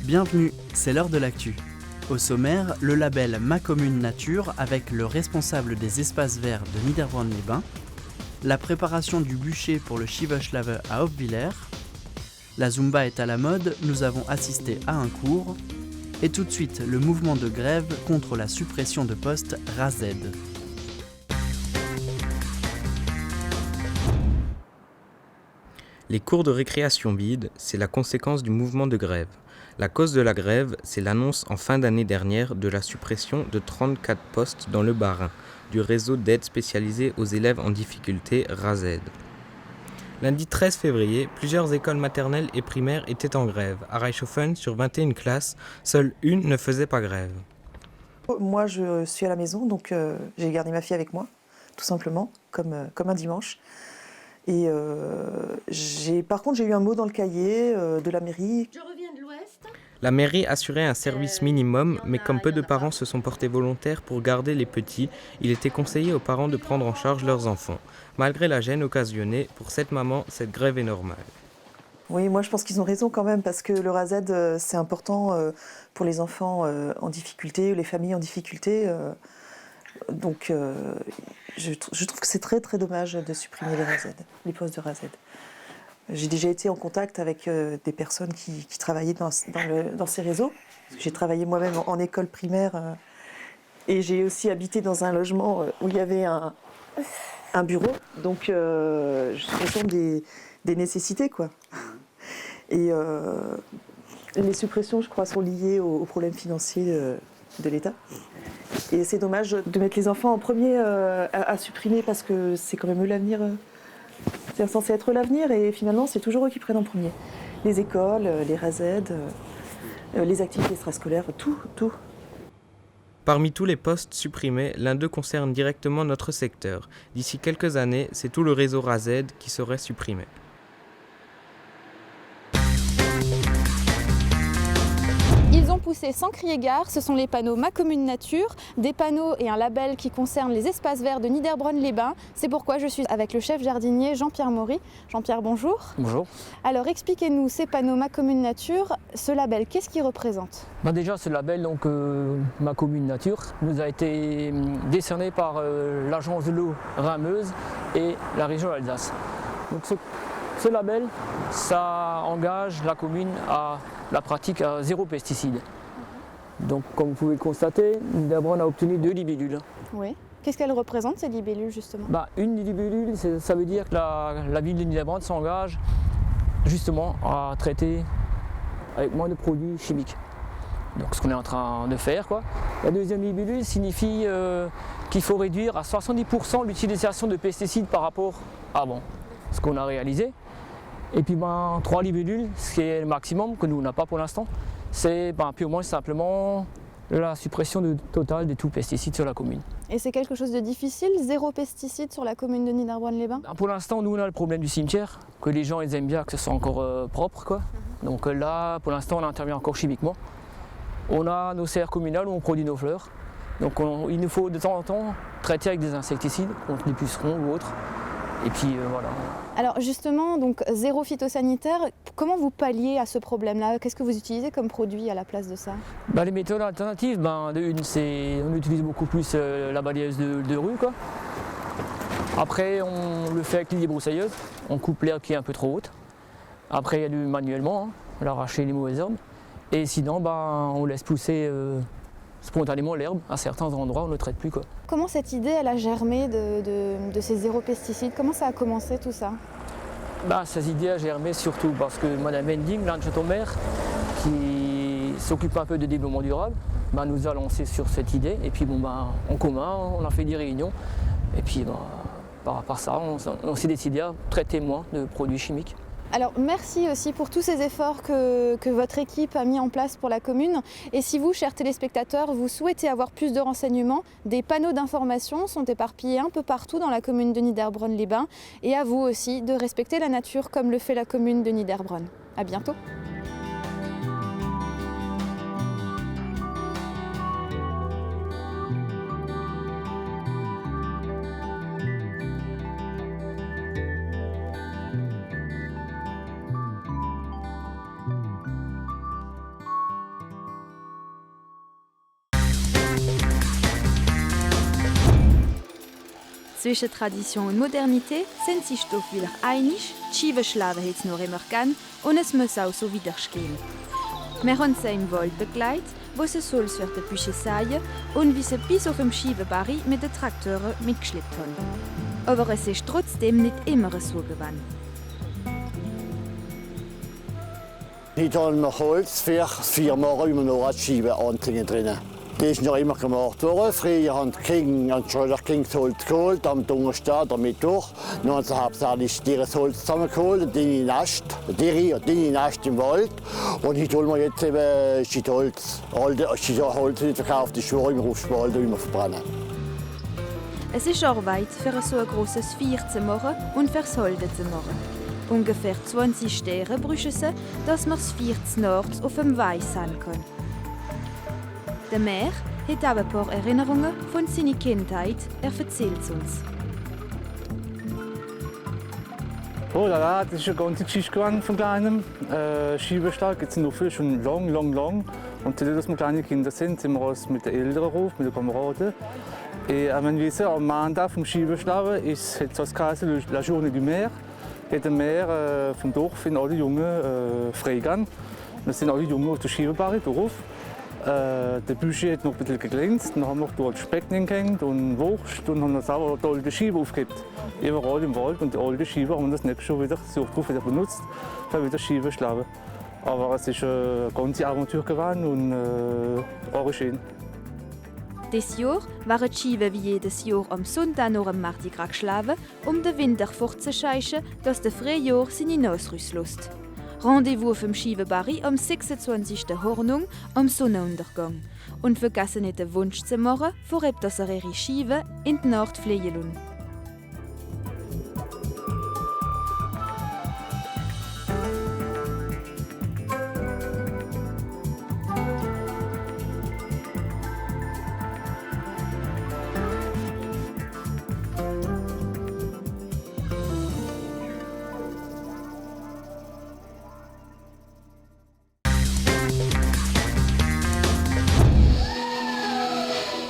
Bienvenue, c'est l'heure de l'actu. Au sommaire, le label Ma Commune Nature avec le responsable des espaces verts de Niederbronn-les-Bains, la préparation du bûcher pour le Schiebeschlave à Hopwiller, la Zumba est à la mode, nous avons assisté à un cours, et tout de suite le mouvement de grève contre la suppression de postes RAZED. Les cours de récréation vides, c'est la conséquence du mouvement de grève. La cause de la grève, c'est l'annonce en fin d'année dernière de la suppression de 34 postes dans le Bas-Rhin, du réseau d'aide spécialisée aux élèves en difficulté RAZED. Lundi 13 février, plusieurs écoles maternelles et primaires étaient en grève. À Reichshofen, sur 21 classes, seule une ne faisait pas grève. Moi, je suis à la maison, donc j'ai gardé ma fille avec moi, tout simplement, comme un dimanche. Et par contre, j'ai eu un mot dans le cahier de la mairie. Je reviens de l'Ouest. La mairie assurait un service minimum, mais comme peu de parents se sont portés volontaires pour garder les petits, il était conseillé aux parents de prendre en charge leurs enfants. Malgré la gêne occasionnée, pour cette maman, cette grève est normale. Oui, moi je pense qu'ils ont raison quand même, parce que le RAZED, c'est important pour les enfants en difficulté, les familles en difficulté. Donc je trouve que c'est très très dommage de supprimer les postes de RAZED. J'ai déjà été en contact avec des personnes qui travaillaient dans ces réseaux. J'ai travaillé moi-même en école primaire et j'ai aussi habité dans un logement où il y avait un bureau. Donc ce sont des nécessités, quoi. Et les suppressions, je crois, sont liées aux problèmes financiers de l'État. Et c'est dommage de mettre les enfants en premier à supprimer, parce que c'est quand même eux l'avenir. C'est censé être l'avenir et finalement c'est toujours eux qui prennent en premier. Les écoles, les RAZED, les activités extrascolaires, tout. Parmi tous les postes supprimés, l'un d'eux concerne directement notre secteur. D'ici quelques années, c'est tout le réseau RAZED qui serait supprimé. Ils ont poussé sans crier gare, ce sont les panneaux Ma Commune Nature, des panneaux et un label qui concernent les espaces verts de Niederbronn-les-Bains. C'est pourquoi je suis avec le chef jardinier Jean-Pierre Maury. Jean-Pierre, bonjour. Bonjour. Alors expliquez-nous ces panneaux Ma Commune Nature, ce label, qu'est-ce qu'il représente? Déjà ce label, donc, Ma Commune Nature, nous a été décerné par l'agence de l'eau Rhin-Meuse et la région Alsace. Donc, ce label, ça engage la commune à la pratique à zéro pesticide. Donc comme vous pouvez le constater, Niederbronn a obtenu 2 libellules. Oui. Qu'est-ce qu'elles représentent ces libellules justement? Une libellule, ça veut dire que la ville de Niederbronn s'engage justement à traiter avec moins de produits chimiques. Donc ce qu'on est en train de faire, quoi. La deuxième libellule signifie qu'il faut réduire à 70% l'utilisation de pesticides par rapport à avant, ce qu'on a réalisé. Et puis 3 libellules, ce qui est le maximum que nous n'avons pas pour l'instant, c'est purement et simplement la suppression totale de tout pesticide sur la commune. Et c'est quelque chose de difficile, zéro pesticide sur la commune de Niederbronn-les-Bains? Pour l'instant, nous on a le problème du cimetière, que les gens ils aiment bien que ce soit encore propre, quoi. Donc là, pour l'instant, on intervient encore chimiquement. On a nos serres communales où on produit nos fleurs. Donc il nous faut de temps en temps traiter avec des insecticides, contre les pucerons ou autres. Et puis voilà. Alors justement, donc zéro phytosanitaire, comment vous palliez à ce problème-là? Qu'est-ce que vous utilisez comme produit à la place de ça? Les méthodes alternatives, on utilise beaucoup plus la balayeuse de rue, quoi. Après, on le fait avec les broussailleuses, on coupe l'herbe qui est un peu trop haute. Après, il y a du manuellement, l'arracher les mauvaises herbes. Et sinon, on laisse pousser spontanément l'herbe. À certains endroits, on ne le traite plus, quoi. Comment cette idée elle a germé de ces zéro pesticides? Comment ça a commencé tout ça? Ces idées ont germé surtout parce que Madame Wending, l'adjointe au maire, qui s'occupe un peu de développement durable, nous a lancé sur cette idée. Et puis en commun, on a fait des réunions. Et puis par rapport à ça, on s'est décidé à traiter moins de produits chimiques. Alors merci aussi pour tous ces efforts que votre équipe a mis en place pour la commune. Et si vous, chers téléspectateurs, vous souhaitez avoir plus de renseignements, des panneaux d'information sont éparpillés un peu partout dans la commune de Niederbronn-les-Bains. Et à vous aussi de respecter la nature comme le fait la commune de Niederbronn. À bientôt. Zwischen Tradition und Modernität sind sich doch wieder einig, die Schiebeschlagen hat es noch immer gern und es muss auch so widerstehen. Wir haben sie im Wald begleitet, wo sie Solz für die Büsche säen und wie sie bis auf dem Schiebebarri mit den Traktoren mitgeschleppt haben. Aber es ist trotzdem nicht immer so gewesen. Hier haben wir Holz für 4 Monate immer noch als Schiebeantriebe drin. Das ist noch immer gemacht worden. Früher haben die Kinder das Holz geholt, am Donnerstag damit durch. Dann haben sie hauptsächlich dieses Holz zusammengeholt, die Nast im Wald. Und hier holen wir jetzt eben Schiedholz. Holz nicht verkauft, ist schon immer aufs Wald immer verbrennen. Es ist Arbeit, für so ein grosses Feuer zu machen und fürs Holden zu machen. Ungefähr 20 Sterne brauchen sie, dass man das Feuer zu Nord auf dem Weiss sehen kann. Der Meer hat auch ein paar Erinnerungen von seiner Kindheit. Er erzählt es uns. Oh la, das ist eine ganze Geschichte gewesen von Kleinem. Schiebeschlag gibt es noch viel, schon lang. Und seitdem wir kleine Kinder sind wir uns mit den Eltern rauf, mit den Kameraden. Wir wissen, am Montag vom Schiebeschlag hat es geheißen, la Journée du Meer. Hat der Meer vom Dorf in alle Jungen freigegeben. Wir sind alle Jungen auf der Schiebebarre drauf. Der Büsche hat noch ein bisschen geglänzt, dann haben wir dort Speck hingehängt und Wurst und haben dann auch die alte Scheibe aufgegeben. Überall im Wald und die alte Scheibe haben wir das nächste Jahr wieder benutzt, für wieder Scheibe zu schlagen. Aber es ist eine ganze Aventur gewesen und auch schön. Dieses Jahr waren die Scheiben wie jedes Jahr am Sonntag noch am Mardi Gras geschlagen, den Winter fortzuscheichen, dass der Frühjahr seine Nassrüsse lässt. Rendezvous auf dem Schiebebarri am 26. Hornung am Sonnenuntergang. Und vergessen nicht den Wunsch zu machen, vorab dass ihre Scheiben in die Nacht fliegen lassen.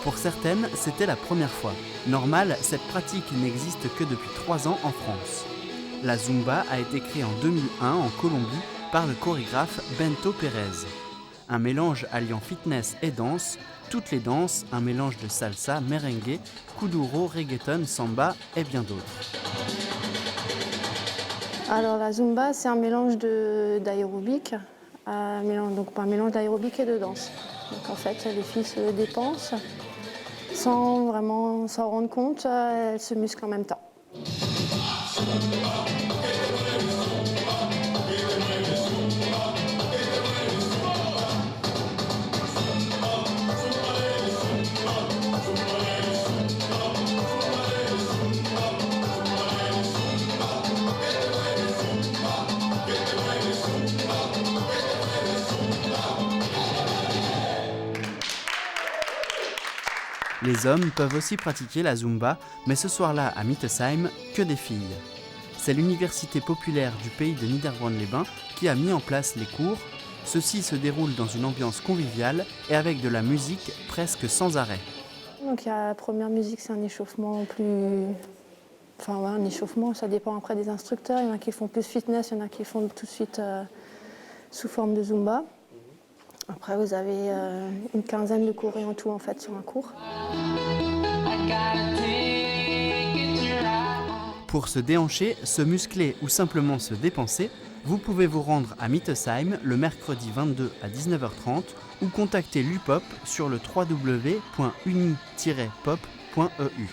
Pour certaines, c'était la première fois. Normal, cette pratique n'existe que depuis 3 ans en France. La Zumba a été créée en 2001 en Colombie par le chorégraphe Bento Pérez. Un mélange alliant fitness et danse, toutes les danses, un mélange de salsa, merengue, kuduro, reggaeton, samba et bien d'autres. Alors la Zumba, c'est un mélange d'aérobic, un mélange d'aérobic et de danse. Donc en fait, les filles se dépensent sans vraiment s'en rendre compte, elles se musclent en même temps. Les hommes peuvent aussi pratiquer la Zumba, mais ce soir-là à Mittesheim, que des filles. C'est l'université populaire du pays de Niederbronn-les-Bains qui a mis en place les cours. Ceux-ci se déroulent dans une ambiance conviviale et avec de la musique presque sans arrêt. Donc la première musique, c'est un échauffement plus... Enfin ouais, un échauffement, ça dépend après des instructeurs. Il y en a qui font plus fitness, il y en a qui font tout de suite sous forme de Zumba. Après, vous avez une quinzaine de chorés en tout en fait sur un cours. Pour se déhancher, se muscler ou simplement se dépenser, vous pouvez vous rendre à Mittesheim le mercredi 22 à 19h30 ou contacter l'UPOP sur le www.uni-pop.eu.